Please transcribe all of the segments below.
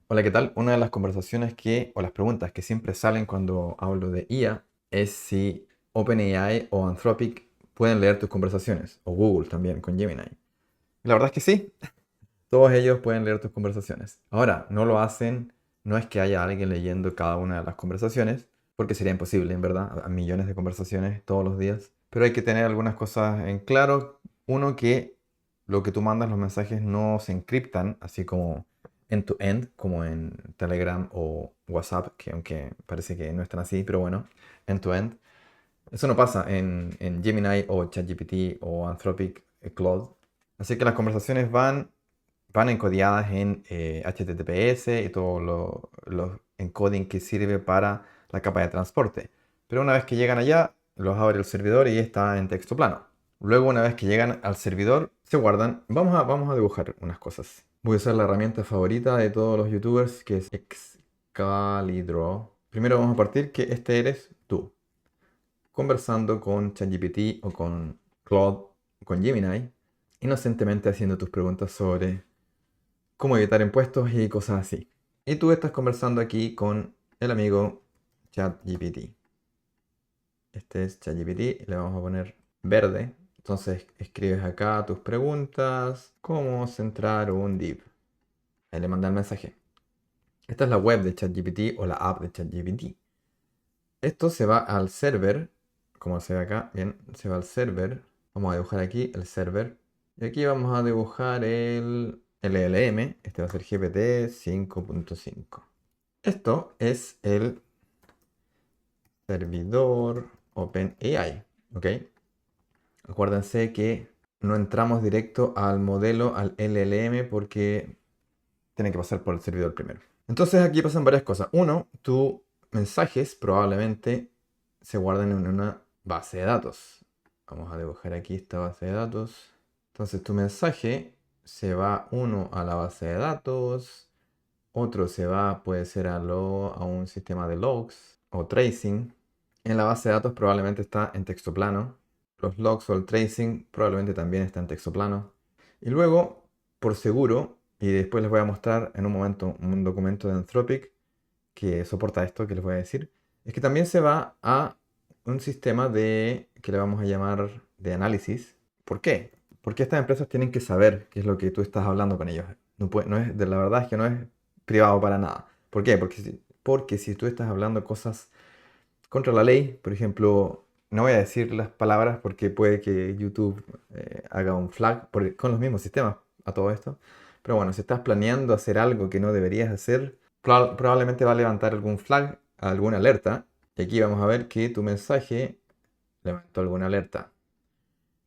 Hola, ¿qué tal? Una de las conversaciones o las preguntas que siempre salen cuando hablo de IA es si OpenAI o Anthropic pueden leer tus conversaciones, o Google también con Gemini. La verdad es que sí, todos ellos pueden leer tus conversaciones. Ahora, no lo hacen, no es que haya alguien leyendo cada una de las conversaciones, porque sería imposible, en verdad, a millones de conversaciones todos los días. Pero hay que tener algunas cosas en claro. Uno, que lo que tú mandas, los mensajes no se encriptan, así como end-to-end, como en Telegram o WhatsApp, que aunque parece que no están así, pero bueno, end-to-end. Eso no pasa en Gemini o ChatGPT o Anthropic Claude. Así que las conversaciones van encodiadas en HTTPS y todo lo encoding que sirve para la capa de transporte. Pero una vez que llegan allá, los abre el servidor y está en texto plano. Luego, una vez que llegan al servidor, se guardan. Vamos a dibujar unas cosas. Voy a usar la herramienta favorita de todos los youtubers, que es Excalidraw. Primero vamos a partir que este eres tú, conversando con ChatGPT o con Claude o con Gemini, inocentemente haciendo tus preguntas sobre cómo evitar impuestos y cosas así. Y tú estás conversando aquí con el amigo ChatGPT. Este es ChatGPT, le vamos a poner verde. Entonces escribes acá tus preguntas, cómo centrar un div. Ahí le manda el mensaje. Esta es la web de ChatGPT o la app de ChatGPT. Esto se va al server, como se ve acá, bien, se va al server. Vamos a dibujar aquí el server. Y aquí vamos a dibujar el LLM. Este va a ser GPT 5.5. Esto es el servidor OpenAI, ¿ok? Acuérdense que no entramos directo al modelo, al LLM, porque tiene que pasar por el servidor primero. Entonces aquí pasan varias cosas. Uno, tus mensajes probablemente se guardan en una base de datos. Vamos a dibujar aquí esta base de datos. Entonces tu mensaje se va uno a la base de datos, otro se va, puede ser a un sistema de logs o tracing. En la base de datos probablemente está en texto plano. Los logs o el tracing probablemente también está en texto plano. Y luego, por seguro, y después les voy a mostrar en un momento un documento de Anthropic que soporta esto que les voy a decir, es que también se va a un sistema que le vamos a llamar de análisis. ¿Por qué? Porque estas empresas tienen que saber qué es lo que tú estás hablando con ellos. No es, de la verdad es que no es privado para nada. ¿Por qué? Porque si tú estás hablando cosas contra la ley, por ejemplo, no voy a decir las palabras porque puede que YouTube haga un flag con los mismos sistemas a todo esto. Pero bueno, si estás planeando hacer algo que no deberías hacer, probablemente va a levantar algún flag, alguna alerta. Y aquí vamos a ver que tu mensaje levantó alguna alerta.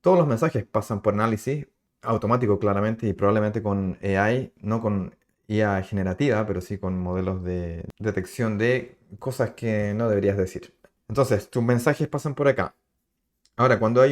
Todos los mensajes pasan por análisis automático claramente y probablemente con AI, no con IA generativa, pero sí con modelos de detección de cosas que no deberías decir. Entonces, tus mensajes pasan por acá. Ahora, cuando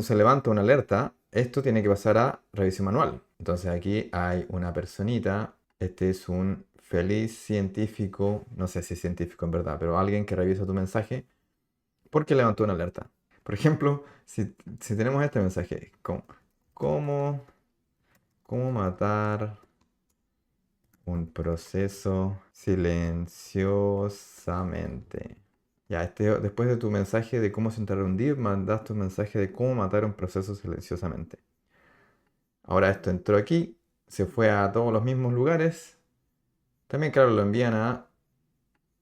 se levanta una alerta, esto tiene que pasar a revisión manual. Entonces aquí hay una personita, este es un feliz científico, no sé si es científico en verdad, pero alguien que revisa tu mensaje porque levantó una alerta. Por ejemplo, si tenemos este mensaje, ¿cómo, cómo matar un proceso silenciosamente? Ya, después de tu mensaje de cómo centrar un div, mandaste un mensaje de cómo matar un proceso silenciosamente. Ahora esto entró aquí, se fue a todos los mismos lugares. También, claro, lo envían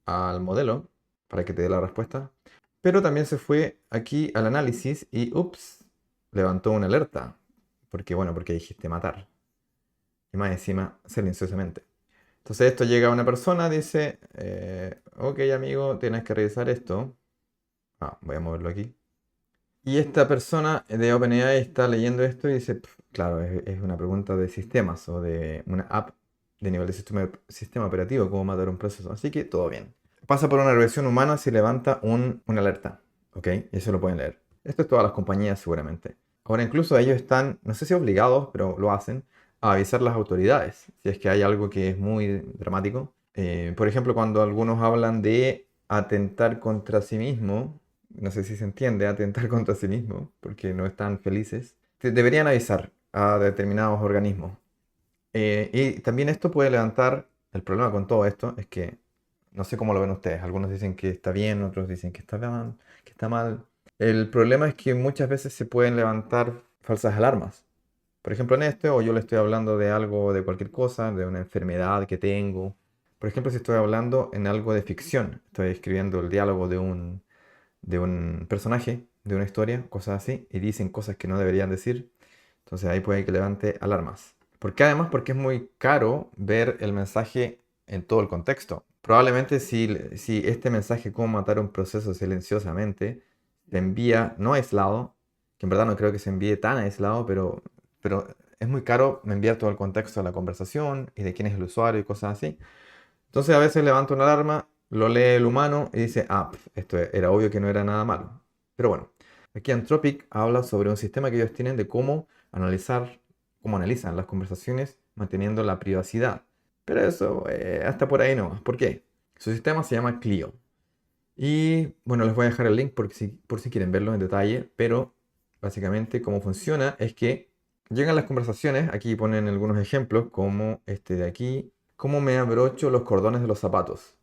al modelo para que te dé la respuesta. Pero también se fue aquí al análisis y, ups, levantó una alerta. Porque dijiste matar. Y más encima, silenciosamente. Entonces esto llega a una persona, dice, ok amigo, tienes que revisar esto. Voy a moverlo aquí. Y esta persona de OpenAI está leyendo esto y dice, claro, es una pregunta de sistemas o de una app de nivel de sistema operativo, cómo matar un proceso. Así que todo bien. Pasa por una revisión humana si levanta una alerta. ¿Ok? Y eso lo pueden leer. Esto es todas las compañías seguramente. Ahora incluso ellos están, no sé si obligados, pero lo hacen, a avisar a las autoridades si es que hay algo que es muy dramático. Por ejemplo, cuando algunos hablan de atentar contra sí mismo, no sé si se entiende, atentar contra sí mismo, porque no están felices, deberían avisar a determinados organismos. Y también esto puede levantar el problema con todo esto es que, no sé cómo lo ven ustedes, algunos dicen que está bien, otros dicen que está mal. El problema es que muchas veces se pueden levantar falsas alarmas. Por ejemplo, en este, o yo le estoy hablando de algo, de cualquier cosa, de una enfermedad que tengo. Por ejemplo, si estoy hablando en algo de ficción, estoy escribiendo el diálogo de un personaje, de una historia, cosas así, y dicen cosas que no deberían decir, entonces ahí puede que levante alarmas. Porque además, porque es muy caro ver el mensaje en todo el contexto. Probablemente si este mensaje, cómo matar un proceso silenciosamente, se envía no aislado, que en verdad no creo que se envíe tan aislado, pero es muy caro enviar todo el contexto de la conversación y de quién es el usuario y cosas así. Entonces a veces levanta una alarma, lo lee el humano y dice, esto era obvio que no era nada malo. Pero bueno, aquí Anthropic habla sobre un sistema que ellos tienen de cómo analizan las conversaciones manteniendo la privacidad. Pero eso hasta por ahí no. ¿Por qué? Su sistema se llama Clio. Y bueno, les voy a dejar el link por si quieren verlo en detalle, pero básicamente cómo funciona es que llegan las conversaciones, aquí ponen algunos ejemplos, como este de aquí, cómo me abrocho los cordones de los zapatos.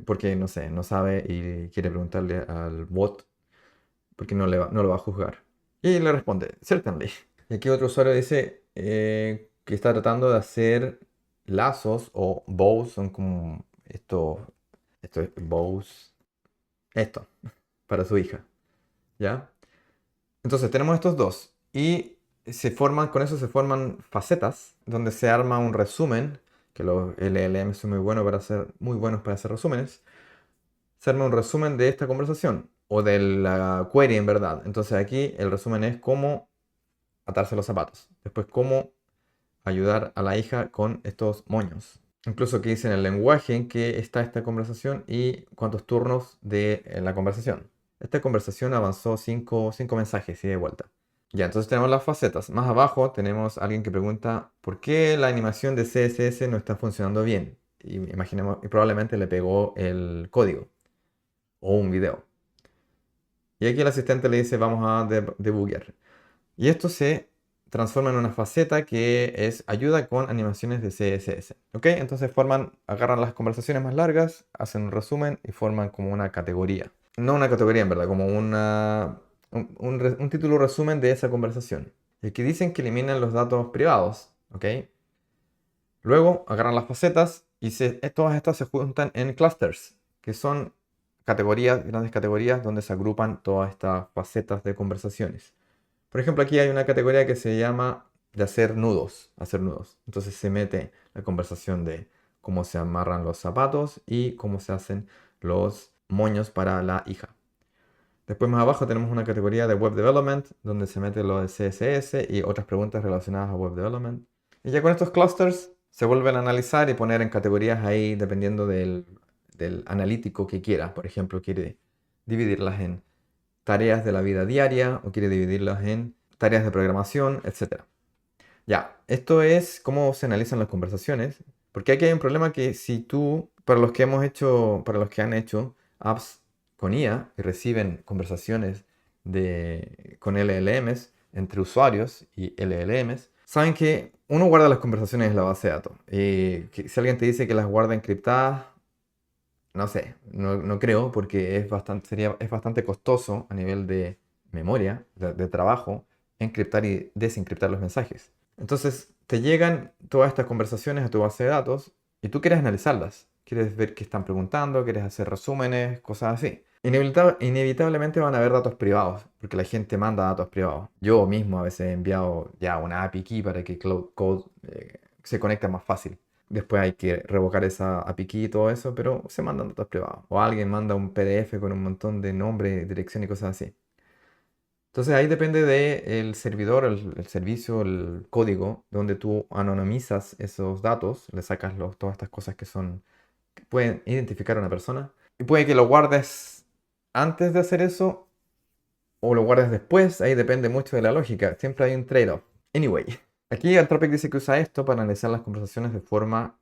Porque no sé, no sabe y quiere preguntarle al bot porque no lo va a juzgar. Y le responde, certainly. Y aquí otro usuario dice que está tratando de hacer lazos o bows, son como esto es bows, esto, para su hija, ¿ya? Entonces tenemos estos dos y con eso se forman facetas donde se arma un resumen, que los LLM son muy buenos para hacer resúmenes. Se arma un resumen de esta conversación o de la query en verdad. Entonces aquí el resumen es cómo atarse los zapatos. Después cómo ayudar a la hija con estos moños. Incluso que dice en el lenguaje en que está esta conversación y cuántos turnos de la conversación. Esta conversación avanzó cinco mensajes y de vuelta. Ya, entonces tenemos las facetas. Más abajo tenemos a alguien que pregunta por qué la animación de CSS no está funcionando bien. Y imaginemos, y probablemente le pegó el código o un video. Y aquí el asistente le dice vamos a debuguear. Y esto se transforma en una faceta que es ayuda con animaciones de CSS. ¿Ok? Entonces agarran las conversaciones más largas, hacen un resumen y forman como una categoría. No una categoría en verdad, como un título resumen de esa conversación. Y aquí dicen que eliminan los datos privados. ¿Ok? Luego agarran las facetas y todas estas se juntan en clusters, que son grandes categorías donde se agrupan todas estas facetas de conversaciones. Por ejemplo, aquí hay una categoría que se llama de hacer nudos. Entonces se mete la conversación de cómo se amarran los zapatos y cómo se hacen los moños para la hija. Después más abajo tenemos una categoría de Web Development, donde se mete lo de CSS y otras preguntas relacionadas a Web Development. Y ya con estos clusters se vuelven a analizar y poner en categorías ahí dependiendo del analítico que quiera. Por ejemplo, quiere dividirlas en tareas de la vida diaria o quiere dividirlas en tareas de programación, etcétera. Ya, esto es cómo se analizan las conversaciones, porque aquí hay un problema que si tú, para los que han hecho apps con IA y reciben conversaciones con LLMs entre usuarios y LLMs, saben que uno guarda las conversaciones en la base de datos. Y que si alguien te dice que las guarda encriptadas, no sé, no creo, porque es bastante costoso a nivel de memoria, de trabajo, encriptar y desencriptar los mensajes. Entonces, te llegan todas estas conversaciones a tu base de datos y tú quieres analizarlas. Quieres ver qué están preguntando, quieres hacer resúmenes, cosas así. Inevitablemente van a haber datos privados, porque la gente manda datos privados. Yo mismo a veces he enviado ya una API key para que Cloud Code se conecte más fácil. Después hay que revocar esa API key y todo eso, pero se mandan datos privados. O alguien manda un PDF con un montón de nombre, dirección y cosas así. Entonces ahí depende del servidor, el servicio, el código, donde tú anonimizas esos datos, le sacas todas estas cosas que pueden identificar a una persona. Y puede que lo guardes antes de hacer eso o lo guardes después, ahí depende mucho de la lógica. Siempre hay un trade-off. Anyway, aquí Anthropic dice que usa esto para analizar las conversaciones de forma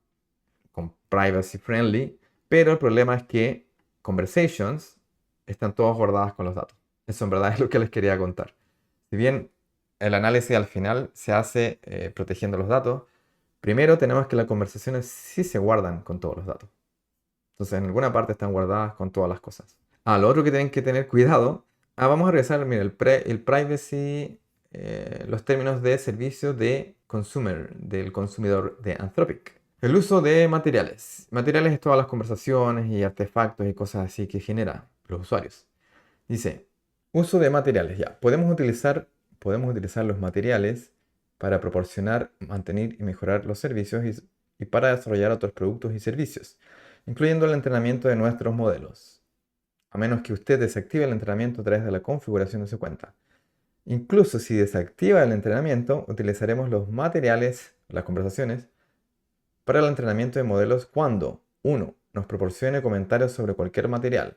con privacy friendly, pero el problema es que conversations están todas guardadas con los datos. Eso en verdad es lo que les quería contar. Si bien el análisis al final se hace protegiendo los datos, Primero tenemos que las conversaciones sí se guardan con todos los datos. Entonces en alguna parte están guardadas con todas las cosas. Lo otro que tienen que tener cuidado. Vamos a revisar, mira, el privacy, los términos de servicio de consumer, del consumidor de Anthropic. El uso de materiales. Materiales es todas las conversaciones y artefactos y cosas así que generan los usuarios. Dice, uso de materiales. Ya, podemos utilizar los materiales para proporcionar, mantener y mejorar los servicios y para desarrollar otros productos y servicios, incluyendo el entrenamiento de nuestros modelos, a menos que usted desactive el entrenamiento a través de la configuración de su cuenta. Incluso si desactiva el entrenamiento, utilizaremos los materiales, las conversaciones, para el entrenamiento de modelos cuando, uno, nos proporcione comentarios sobre cualquier material.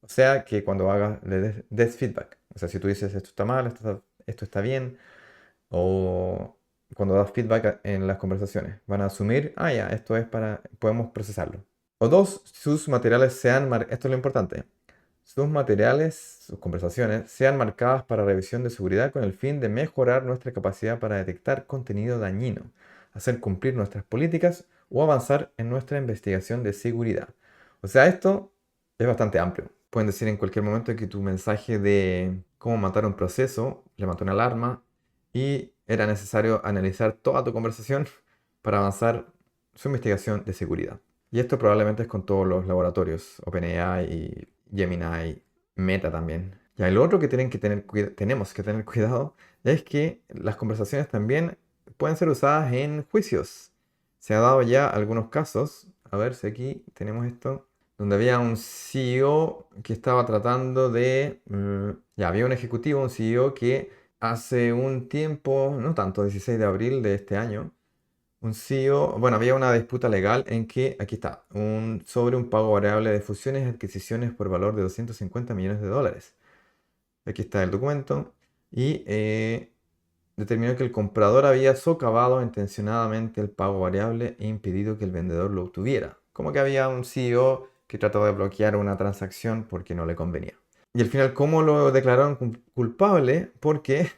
O sea, que cuando le des feedback. O sea, si tú dices esto está mal, esto está bien, o cuando das feedback en las conversaciones, van a asumir, ya, esto es podemos procesarlo. O dos, sus materiales esto es lo importante, sus materiales, sus conversaciones, sean marcadas para revisión de seguridad con el fin de mejorar nuestra capacidad para detectar contenido dañino, hacer cumplir nuestras políticas o avanzar en nuestra investigación de seguridad. O sea, esto es bastante amplio. Pueden decir en cualquier momento que tu mensaje de cómo matar un proceso levantó una alarma y era necesario analizar toda tu conversación para avanzar su investigación de seguridad. Y esto probablemente es con todos los laboratorios, OpenAI y Gemini, Meta también. Y lo otro que tenemos que tener cuidado es que las conversaciones también pueden ser usadas en juicios. Se ha dado ya algunos casos, a ver si aquí tenemos esto, donde había un CEO que estaba tratando ya había un ejecutivo, un CEO que hace un tiempo, no tanto, 16 de abril de este año, un CEO, bueno, había una disputa legal en que, aquí está, sobre un pago variable de fusiones y adquisiciones por valor de 250 millones de dólares. Aquí está el documento y determinó que el comprador había socavado intencionadamente el pago variable e impedido que el vendedor lo obtuviera. Como que había un CEO que trató de bloquear una transacción porque no le convenía. Y al final, ¿cómo lo declararon culpable? Porque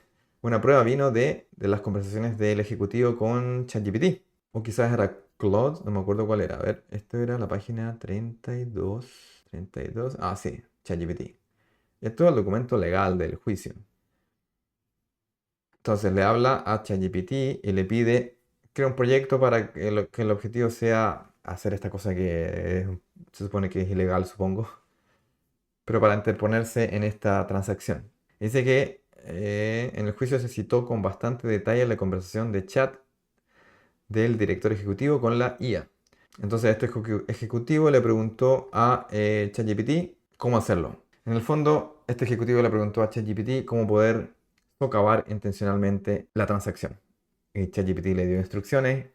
una prueba vino de las conversaciones del ejecutivo con ChatGPT. O quizás era Claude, no me acuerdo cuál era. A ver, esto era la página 32. 32. Sí, ChatGPT. Esto es el documento legal del juicio. Entonces le habla a ChatGPT y le pide, crea un proyecto para que el objetivo sea hacer esta cosa que se supone que es ilegal, supongo, pero para interponerse en esta transacción. Dice que en el juicio se citó con bastante detalle la conversación de chat del director ejecutivo con la IA. Entonces este ejecutivo le preguntó a ChatGPT cómo hacerlo. En el fondo, este ejecutivo le preguntó a ChatGPT cómo poder socavar intencionalmente la transacción. Y ChatGPT le dio instrucciones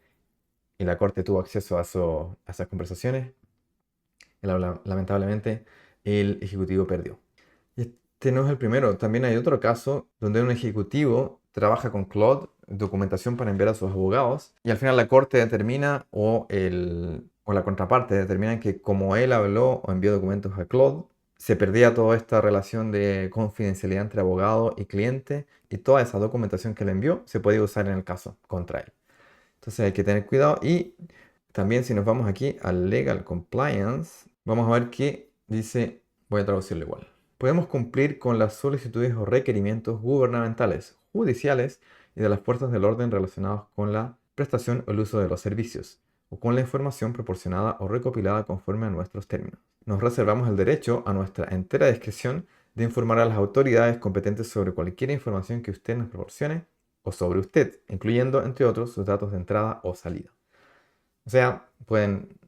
y la corte tuvo acceso a esas conversaciones. Y lamentablemente, el ejecutivo perdió. Y este no es el primero. También hay otro caso donde un ejecutivo trabaja con Claude, documentación para enviar a sus abogados, y al final la corte determina o la contraparte determina que como él habló o envió documentos a Claude, se perdía toda esta relación de confidencialidad entre abogado y cliente y toda esa documentación que le envió se podía usar en el caso contra él. Entonces hay que tener cuidado y también si nos vamos aquí al Legal Compliance, vamos a ver que dice, voy a traducirlo igual. Podemos cumplir con las solicitudes o requerimientos gubernamentales, judiciales y de las fuerzas del orden relacionados con la prestación o el uso de los servicios, o con la información proporcionada o recopilada conforme a nuestros términos. Nos reservamos el derecho a nuestra entera discreción de informar a las autoridades competentes sobre cualquier información que usted nos proporcione o sobre usted, incluyendo, entre otros, sus datos de entrada o salida. O sea,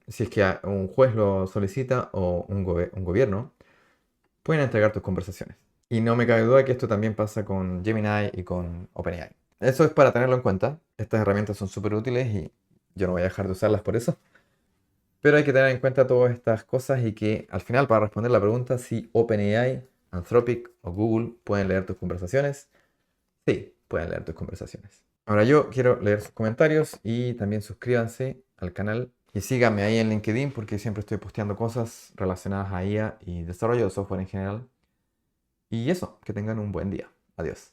si es que un juez lo solicita o un gobierno, pueden entregar tus conversaciones. Y no me cabe duda que esto también pasa con Gemini y con OpenAI. Eso es para tenerlo en cuenta. Estas herramientas son súper útiles y yo no voy a dejar de usarlas por eso. Pero hay que tener en cuenta todas estas cosas y que al final, para responder la pregunta si OpenAI, Anthropic o Google pueden leer tus conversaciones, sí, pueden leer tus conversaciones. Ahora yo quiero leer sus comentarios y también suscríbanse al canal y síganme ahí en LinkedIn porque siempre estoy posteando cosas relacionadas a IA y desarrollo de software en general. Y eso, que tengan un buen día. Adiós.